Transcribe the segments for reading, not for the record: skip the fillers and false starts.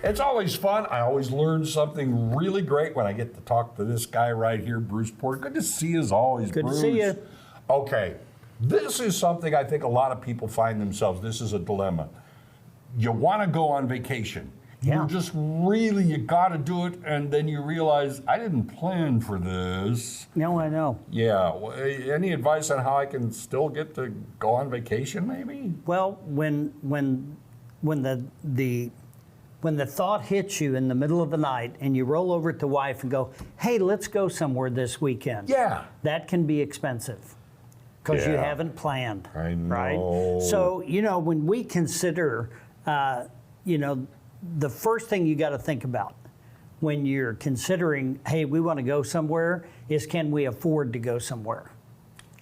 It's always fun. I always learn something really great when I get to talk to this guy right here, Bruce Porter. Good to see you as always, Good Bruce. to see you. Okay, this is something I think a lot of people find themselves. This is a dilemma. You want to go on vacation. Yeah. You got to do it, and then you realize, I didn't plan for this. No, I know. Yeah. Any advice on how I can still get to go on vacation, maybe? Well, when the thought hits you in the middle of the night and you roll over to wife and go, hey, let's go somewhere this weekend. Yeah. That can be expensive because you Yeah. haven't planned. I know. Right? So, when we consider, the first thing you got to think about when you're considering, hey, we want to go somewhere, is can we afford to go somewhere?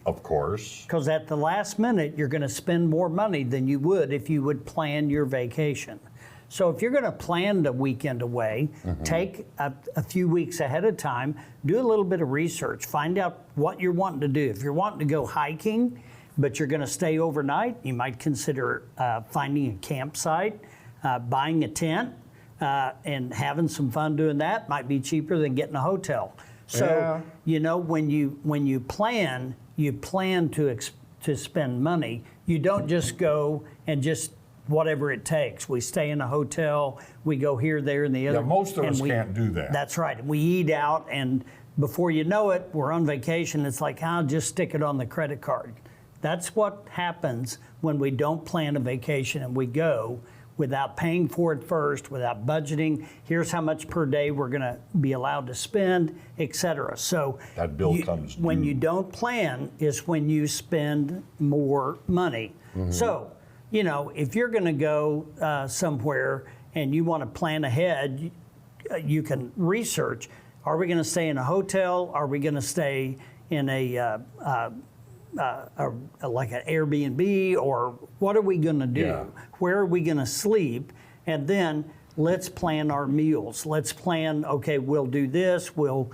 Of course. Because at the last minute, you're going to spend more money than you would if you would plan your vacation. So if you're going to plan the weekend away, take a few weeks ahead of time, do a little bit of research, find out what you're wanting to do. If you're wanting to go hiking, but you're going to stay overnight, you might consider finding a campsite, buying a tent, and having some fun doing that. Might be cheaper than getting a hotel. So, when you plan to spend money. You don't just go and just whatever it takes. We stay in a hotel, we go here, there, and the other. Yeah, most of us can't do that. That's right. We eat out, and before you know it, we're on vacation. It's like, I'll just stick it on the credit card. That's what happens when we don't plan a vacation and we go without paying for it first, without budgeting. Here's how much per day we're going to be allowed to spend, etc. So that bill comes when due. you don't plan is when you spend more money. So, if you're going to go somewhere and you want to plan ahead, you can research. Are we going to stay in a hotel? Are we going to stay in like an Airbnb, or what are we going to do? Yeah. Where are we going to sleep? And then let's plan our meals. Let's plan, okay, we'll do this. We'll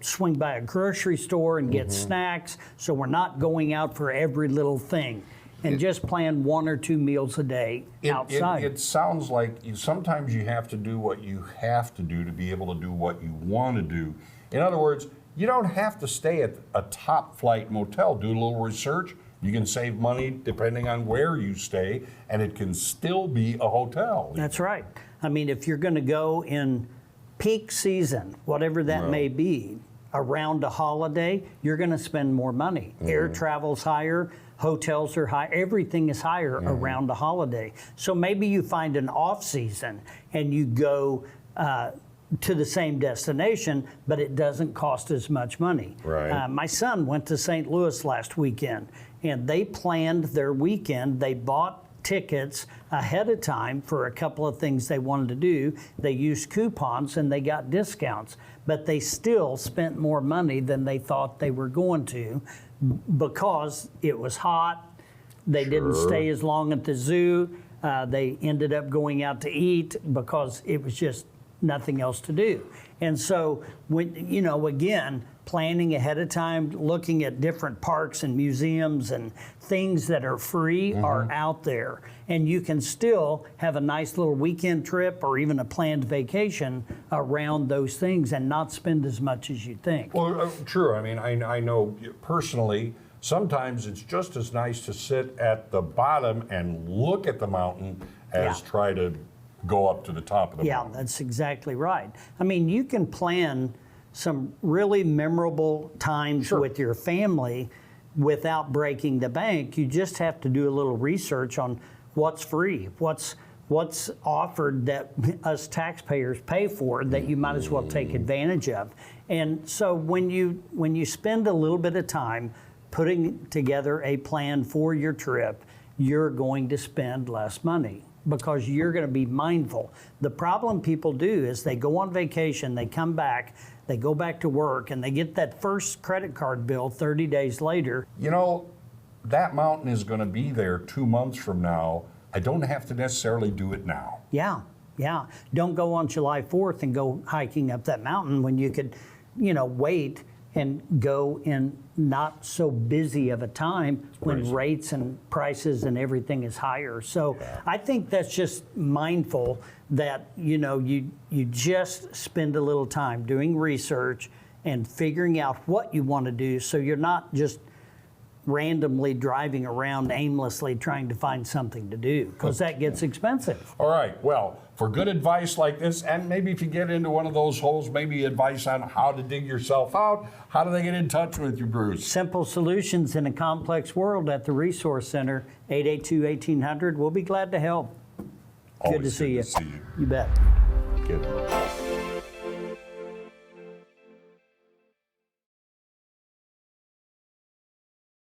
swing by a grocery store and get snacks, so we're not going out for every little thing. And just plan 1 or 2 meals a day outside. It sounds like sometimes you have to do what you have to do to be able to do what you want to do. In other words, you don't have to stay at a top flight motel. Do a little research. You can save money depending on where you stay, and it can still be a hotel. That's right. I mean, if you're going to go in peak season, whatever that may be, around a holiday, you're going to spend more money. Air travel's higher, hotels are high, everything is higher around a holiday. So maybe you find an off season and you go to the same destination, but it doesn't cost as much money. Right. My son went to St. Louis last weekend, and they planned their weekend. They bought tickets ahead of time for a couple of things they wanted to do. They used coupons and they got discounts, but they still spent more money than they thought they were going to because it was hot. They didn't stay as long at the zoo. They ended up going out to eat because it was just nothing else to do. And so when, again, planning ahead of time, looking at different parks and museums and things that are free are out there. And you can still have a nice little weekend trip or even a planned vacation around those things and not spend as much as you think. Well, true. I mean, I know personally, sometimes it's just as nice to sit at the bottom and look at the mountain as try to go up to the top of the mountain. Yeah, that's exactly right. I mean, you can plan some really memorable times with your family without breaking the bank. You just have to do a little research on what's free, what's offered that us taxpayers pay for that you might as well take advantage of. And so when you spend a little bit of time putting together a plan for your trip, you're going to spend less money, because you're going to be mindful. The problem people do is they go on vacation, they come back, they go back to work, and they get that first credit card bill 30 days later. That mountain is going to be there 2 months from now. I don't have to necessarily do it now. Yeah. Don't go on July 4th and go hiking up that mountain when you could, wait and go in not so busy of a time when Crazy. rates and prices and everything is higher. So I think that's just mindful that, you know, you just spend a little time doing research and figuring out what you want to do, so you're not just randomly driving around aimlessly trying to find something to do, because that gets expensive. All right, well, for good advice like this, and maybe if you get into one of those holes, maybe advice on how to dig yourself out, how do they get in touch with you, Bruce? Simple solutions in a complex world at the Resource Center, 882-1800. We'll be glad to help. Always Good to see you. see you. You bet. Good.